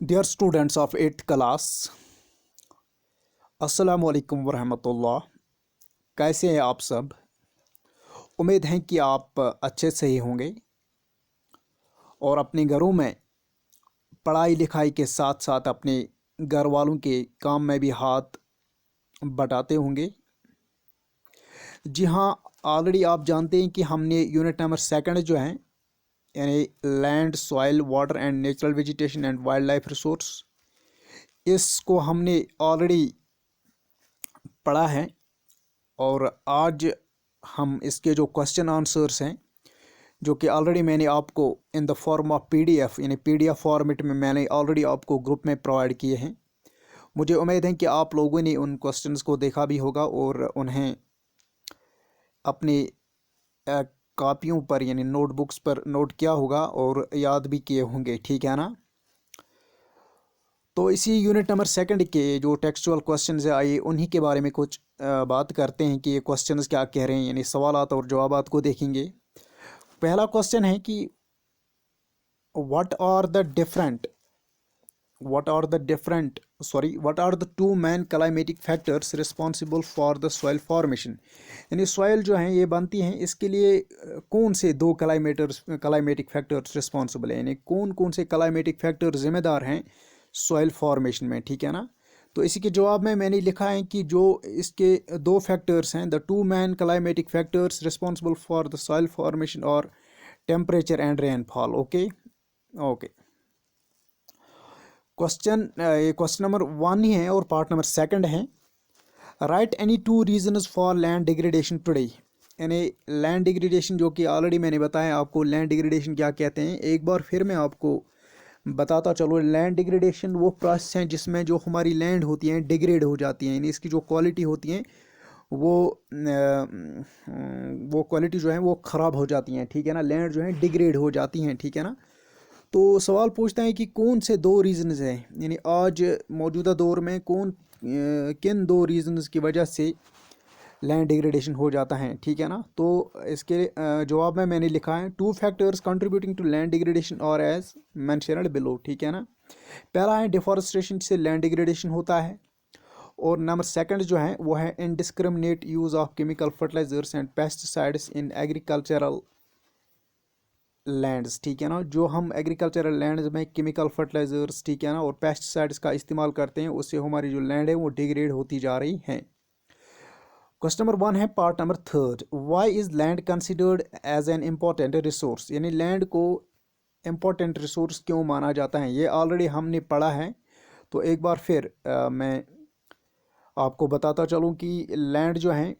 Dear students of 8th class, अस्सलाम वालेकुम वरहमतुल्लाह। कैसे हैं आप सब? उम्मीद है कि आप अच्छे से ही होंगे और अपने घरों में पढ़ाई लिखाई के साथ साथ अपने घर वालों के काम में भी हाथ बटाते होंगे। जी हाँ, ऑलरेडी आप जानते हैं कि हमने यूनिट नंबर सेकंड जो है, यानी land soil water and natural vegetation and wild life resource, इसको हमने ऑलरेडी पढ़ा है। और आज हम इसके जो क्वेश्चन आंसर्स हैं, जो कि ऑलरेडी मैंने आपको in the form of PDF, यानी पीडीएफ फॉर्मेट में मैंने ऑलरेडी आपको ग्रुप में प्रोवाइड किए हैं। मुझे उम्मीद है कि आप लोगों ने उन क्वेश्चंस को देखा भी होगा और उन्हें अपनी कॉपियों पर यानी नोटबुक्स पर नोट किया होगा और याद भी किए होंगे, ठीक है ना। तो इसी यूनिट नंबर सेकंड के जो टेक्सचुअल क्वेश्चंस है, आइए उन्हीं के बारे में कुछ बात करते हैं कि ये क्वेश्चंस क्या कह रहे हैं, यानी सवालात और जवाबात को देखेंगे। पहला क्वेश्चन है कि what are the different what are the two main climatic factors responsible for the soil formation। यानी सॉइल जो है ये बनती हैं, इसके लिए कौन से दो क्लाइमेटिक फैक्टर्स रिस्पॉन्सिबल हैं, यानी कौन कौन से क्लाइमेटिक फैक्टर जिम्मेदार हैं सॉइल फॉर्मेशन में, ठीक है ना। तो इसी के जवाब में मैंने लिखा है कि जो इसके दो फैक्टर्स हैं, the two main climatic factors responsible for the soil formation are temperature and rainfall. Okay okay, ये क्वेश्चन नंबर 1 ही है और पार्ट नंबर सेकंड है। Write any two reasons for land degradation today. यानी लैंड डिग्रेडेशन, जो कि already मैंने बताया आपको लैंड डिग्रेडेशन क्या कहते हैं। एक बार फिर मैं आपको बताता चलो, लैंड डिग्रेडेशन वो प्रोसेस है जिसमें जो हमारी लैंड होती हैं डिग्रेड हो जाती हैं, यानी इसकी जो क्वालिटी होती है वो क्वालिटी जो है वो ख़राब हो जाती हैं, ठीक है ना। लैंड जो है डिग्रेड हो जाती हैं, ठीक है ना। तो सवाल पूछता है कि कौन से दो रीजंस हैं, यानी आज मौजूदा दौर में किन दो रीजंस की वजह से लैंड डिग्रेडेशन हो जाता है, ठीक है ना। तो इसके जवाब में मैंने लिखा है two factors contributing to land degradation और एज मेंशनड बिलो, ठीक है ना। पहला है डिफॉरेस्टेशन से लैंड डिग्रेडेशन होता है, और नंबर सेकंड जो है वो है indiscriminate use of chemical fertilisers and pesticides in agricultural lands, ठीक है ना। जो हम एग्रीकल्चरल लैंड्स में केमिकल फर्टिलाइजर्स, ठीक है ना, और पेस्टिसाइड्स का इस्तेमाल करते हैं, उससे हमारी जो लैंड है वो डिग्रेड होती जा रही है। क्वेश्चन नंबर 1 है part number third, why is land considered as an important resource. यानी लैंड को इम्पॉर्टेंट रिसोर्स क्यों माना जाता है, ये ऑलरेडी हमने पढ़ा है। तो एक बार फिर मैं आपको बताता चलूँ कि लैंड जो है,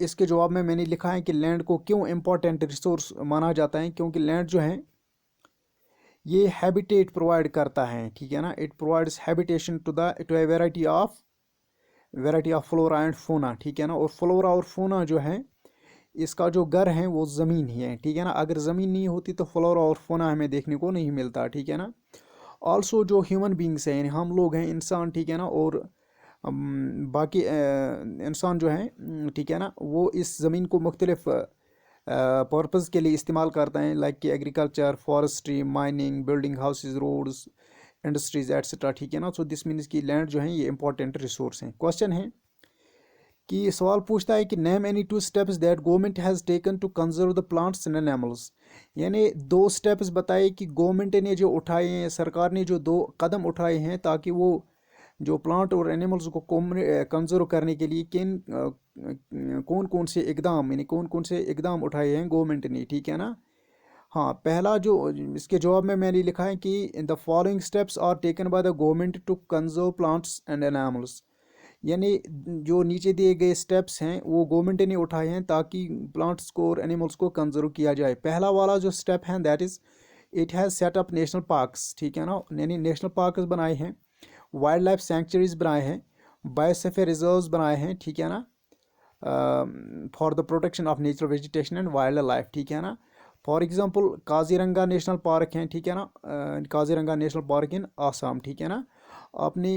इसके जवाब में मैंने लिखा है कि लैंड को क्यों इम्पोर्टेंट रिसोर्स माना जाता है, क्योंकि लैंड जो है ये हैबिटेट प्रोवाइड करता है, ठीक है ना। It provides habitation to a variety of flora and fauna, ठीक है ना। और फ्लोरा और फोना जो है, इसका जो घर है वो ज़मीन ही है, ठीक है ना। अगर ज़मीन नहीं होती तो फ्लोरा और फोना हमें देखने को नहीं मिलता, ठीक है ना। ऑल्सो जो ह्यूमन बींग्स हैं, यानी हम लोग हैं इंसान, ठीक है ना, और बाकी इंसान जो हैं, ठीक है ना, वो इस ज़मीन को मुख्तलिफ पर्पज़ के लिए इस्तेमाल करते हैं, लाइक कि agriculture, forestry, mining, building houses, roads, industries etcetera, ठीक है ना। सो दिस मीन्स की लैंड जो है ये इंपॉर्टेंट रिसोर्स हैं। क्वेश्चन है कि सवाल पूछता है कि name any two steps that government has taken to conserve the plants and animals. यानी दो स्टेप्स बताए कि गवर्नमेंट ने जो उठाए हैं, सरकार ने जो दो कदम उठाए हैं ताकि वो जो प्लांट और एनिमल्स को कंजर्व करने के लिए कौन कौन से इकदाम, यानी कौन कौन से इकदाम उठाए हैं गवर्नमेंट ने, ठीक है ना। हाँ, पहला जो इसके जवाब में मैंने लिखा है कि in the following steps are taken by the government to conserve plants and animals. यानी जो नीचे दिए गए स्टेप्स हैं वो गवर्नमेंट ने उठाए हैं ताकि प्लांट्स को और एनिमल्स को कंजर्व किया जाए। पहला वाला जो स्टेप है that is it has set up national parks, ठीक है ना, यानी नेशनल पार्क्स बनाए हैं, वाइल्ड लाइफ सेंचुरीज बनाए हैं, बायोस्फीयर रिजर्व्स बनाए हैं, ठीक है ना, for the protection of natural vegetation and wild life, ठीक है ना। For example Kaziranga national park हैं, ठीक है ना, काजीरंगा नेशनल पार्क इन आसाम, ठीक है ना। आपने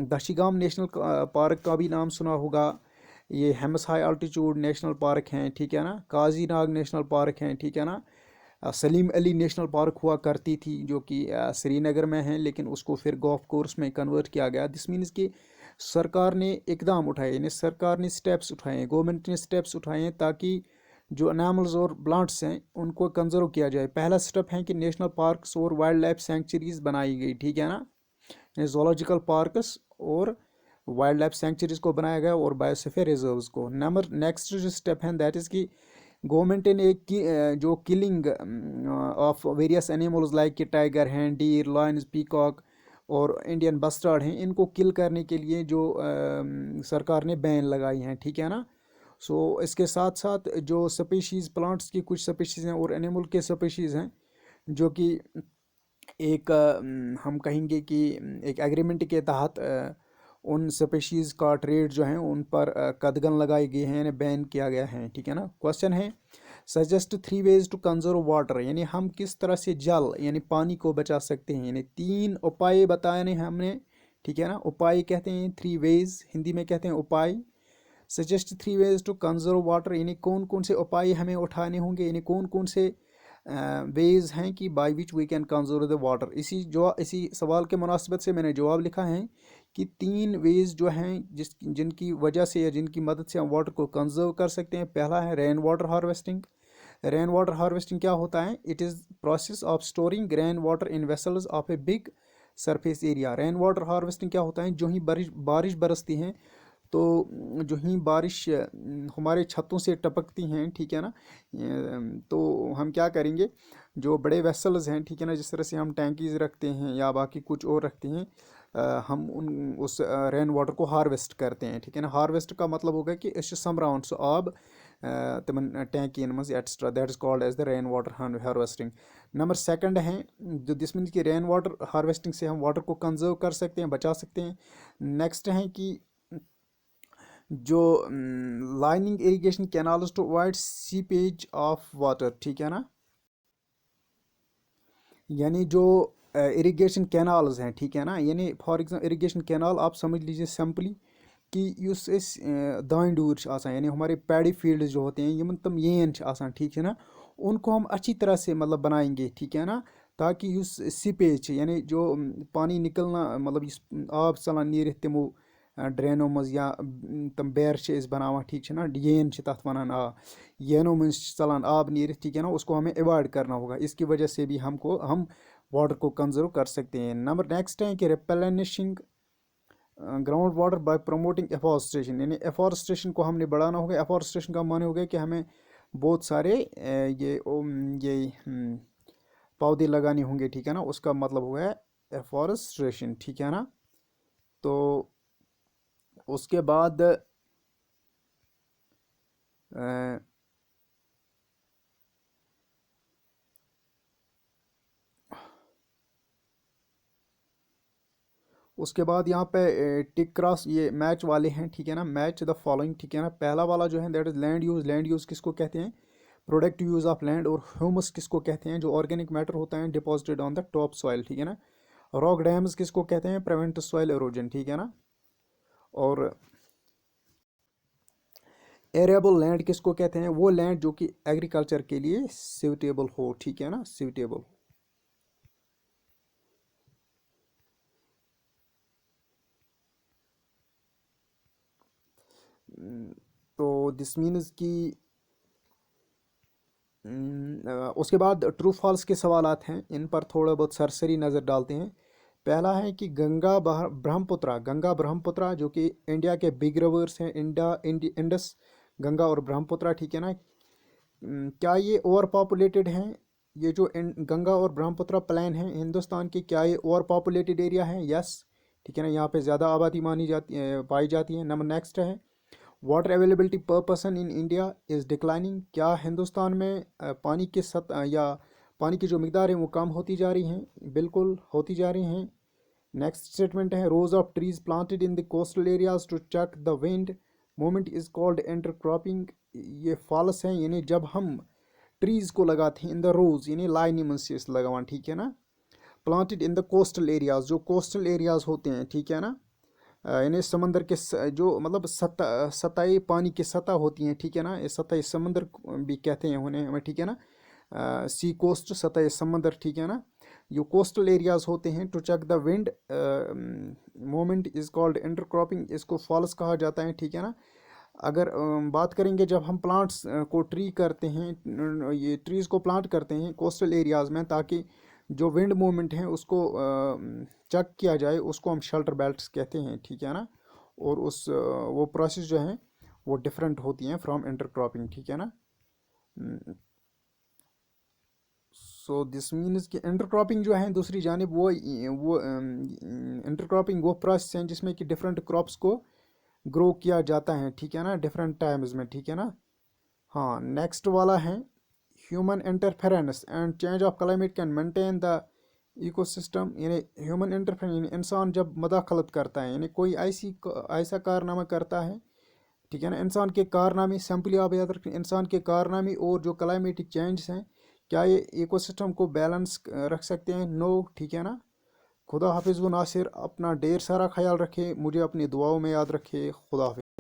दशीगाम नेशनल पार्क का भी नाम सुना होगा। ये हेमस हाई अल्टीट्यूड नेशनल पार्क हैं, ठीक है ना। काजीनाग नेशनल पार्क हैं, ठीक है ना। सलीम अली नेशनल पार्क हुआ करती थी जो कि श्रीनगर में है, लेकिन उसको फिर गोल्फ कोर्स में कन्वर्ट किया गया। दिस मीन्स कि सरकार ने इकदाम उठाए, यानी सरकार ने स्टेप्स उठाए, गवर्नमेंट ने स्टेप्स उठाए हैं ताकि जो एनिमल्स और प्लांट्स हैं उनको कंजर्व किया जाए। पहला स्टेप है कि नेशनल पार्क्स और वाइल्ड लाइफ सेंचुरीज बनाई गई, ठीक है ना, जोलॉजिकल पार्क्स और वाइल्ड लाइफ सेंचुरीज को बनाया गया और बायोस्फीयर रिजर्व्स को। नंबर नेक्स्ट जो स्टेप है दैट इज़ कि गवर्नमेंट ने जो killing of various animals like कि टाइगर हैं, डीर, लायंस, पीकॉक और इंडियन बस्टर्ड हैं, इनको किल करने के लिए जो सरकार ने बैन लगाई हैं, ठीक है ना। सो इसके साथ साथ जो स्पीशीज़ प्लांट्स की कुछ स्पीशीज़ हैं और एनिमल के स्पीशीज़ हैं जो कि एक हम कहेंगे कि एक एग्रीमेंट के तहत उन स्पीशीज़ का ट्रेड जो है उन पर कदगन लगाई गई है, यानी बैन किया गया है, ठीक है ना। क्वेश्चन है suggest 3 ways to conserve water, यानी हम किस तरह से जल यानी पानी को बचा सकते हैं, यानी 3 उपाय बताए हैं हमने, ठीक है ना। उपाय कहते हैं 3 वेज, हिंदी में कहते हैं उपाय। Suggest 3 ways to conserve water, यानी कौन कौन से उपाय हमें उठाने होंगे, यानी कौन कौन से वेज हैं कि by which we can conserve the water. इसी सवाल के मुनासिबत से मैंने जवाब लिखा है कि 3 वेज जो हैं जिनकी वजह से या जिनकी मदद से हम वाटर को कंजर्व कर सकते हैं। पहला है rain water harvesting. Rain water harvesting क्या होता है? It is process of storing rain water in vessels of a big surface area. Rain water harvesting क्या होता है? जो ही बारिश बरसती हैं तो जो ही बारिश हमारे छतों से टपकती हैं, ठीक है ना, तो हम क्या करेंगे, जो बड़े वेसल्स हैं, ठीक है ना, जिस तरह से हम टैंकीज रखते हैं या बाकी कुछ और रखते हैं, हम उस रेन वाटर को हार्वेस्ट करते हैं, ठीक है ना। हार्वेस्ट का मतलब होगा कि इस समराउन सो आब तमन टैंकियन मज extra, that is called as the rain water harvesting. Number second है जो दिस मीन्स कि रेन वाटर हार्वेस्टिंग से हम वाटर को कंजर्व कर सकते हैं, बचा सकते हैं। नेक्स्ट है कि जो lining irrigation canals to avoid seepage of water, ठीक है ना, यानी जो इरिगेशन कैनाल्स हैं, ठीक है ना, यानी फॉर एग्जाम्पल इरिगेशन कैनाल आप समझ लीजिए सिंपली कि युस दान दूर यानी हमारे पैडी फील्ड जो होते हैं यमन तम येन ठीक है ना, उनको हम अच्छी तरह से मतलब बनाएंगे, ठीक है ना, ताकि युस सीपेज यानी जो पानी निकलना मतलब इस आब चलान नीर तमो ड्रेनो मज या तम बैर बनावा, ठीक है ना, येन तथ वनान येनो मज चलान आब नीर, ठीक है ना, उसको हमें अवॉइड करना होगा। इसकी वजह से भी हम वाटर को कंजर्व कर सकते हैं। नंबर नेक्स्ट है कि replenishing ground water bye promoting afforestation, यानी एफॉरेस्टेशन को हमने बढ़ाना होगा। एफॉरेस्टेशन का माने होगा कि हमें बहुत सारे ये पौधे लगाने होंगे, ठीक है ना, उसका मतलब हुआ है एफॉरेस्टेशन, ठीक है ना। तो उसके बाद यहाँ पे टिक क्रॉस ये मैच वाले हैं, ठीक है ना, मैच द फॉलोइंग, ठीक है ना। पहला वाला जो है that is land use. Land use किसको कहते हैं? Productive use of land. और ह्यूमस किसको कहते हैं? जो ऑर्गेनिक मैटर होता है deposited on the top soil, ठीक है ना। रॉक डैम्स किसको कहते हैं? प्रिवेंट सॉइल एरोजन, ठीक है ना। और एरेबल लैंड किसको कहते हैं? वो लैंड जो कि एग्रीकल्चर के लिए सूटेबल हो, ठीक है ना, सूटेबल। तो दिस मीन्स कि उसके बाद ट्रू फॉल्स के सवालात हैं, इन पर थोड़ा बहुत सरसरी नज़र डालते हैं। पहला है कि गंगा ब्रह्मपुत्रा जो कि इंडिया के बिग रिवर्स हैं, इंडस, गंगा और ब्रह्मपुत्रा, ठीक है ना, क्या ये ओवर पॉपुलेटेड हैं? ये जो गंगा और ब्रह्मपुत्रा प्लान है हिंदुस्तान की, क्या ये ओवर पॉपुलेटेड एरिया है? यस, ठीक है ना, यहाँ पे ज़्यादा आबादी पाई जाती है। नंबर नेक्स्ट है वाटर अवेलेबिलिटी पर person in India is declining. क्या हिंदुस्तान में पानी की या पानी की जो मकदार है वो कम होती जा रही हैं? बिल्कुल होती जा रही हैं। नेक्स्ट स्टेटमेंट है rows of trees planted in the coastal areas to check the wind movement is called intercropping. ये फॉल्स है, यानी जब हम ट्रीज को लगाते हैं इन द रोज यानी लाइन में से लगावान, ठीक है ना। Planted in the coastal areas, जो कोस्टल एरियाज होते हैं, ठीक है ना, यानी समंदर के जो मतलब सतही पानी की सतह होती हैं, ठीक है ना, ये सतही समंदर भी कहते हैं उन्हें हमें, ठीक है ना। सी कोस्ट, सतह समंदर, ठीक है ना। जो कोस्टल एरियाज होते हैं, to check the wind moment is called intercropping, इसको फॉल्स कहा जाता है, ठीक है ना। अगर बात करेंगे जब हम प्लांट्स को ट्री करते हैं, ये ट्रीज़ को प्लांट करते हैं कोस्टल एरियाज़ में, ताकि जो विंड मूवमेंट है उसको चेक किया जाए, उसको हम शेल्टर बेल्ट्स कहते हैं, ठीक है ना। और वो प्रोसेस जो है वो डिफरेंट होती हैं फ्रॉम इंटरक्रॉपिंग, ठीक है ना। सो दिस मीन्स कि इंटरक्रॉपिंग जो है दूसरी जानिब वो इंटरक्रॉपिंग वो प्रोसेस है जिसमें कि डिफरेंट क्रॉप्स को ग्रो किया जाता है, ठीक है ना, डिफरेंट टाइम्स में, ठीक है ना। हाँ, नेक्स्ट वाला है human interference and change of climate can maintain the ecosystem. यानी ह्यूमन इंटरफेरेंस यानी इंसान जब मदाखलत करता है, यानी कोई ऐसा कारनामा करता है, ठीक है ना। इंसान के कारनामे, सिंपली आप याद रखें, इंसान के कारनामे और जो क्लाइमेटिक चेंज हैं, क्या ये इकोसिस्टम को बैलेंस रख सकते हैं? नो, ठीक है ना। खुदा हाफिज़ व नासिर, अपना ढेर सारा ख्याल रखे, मुझे अपनी दुआओं में याद रखे। खुदा हाफिज़।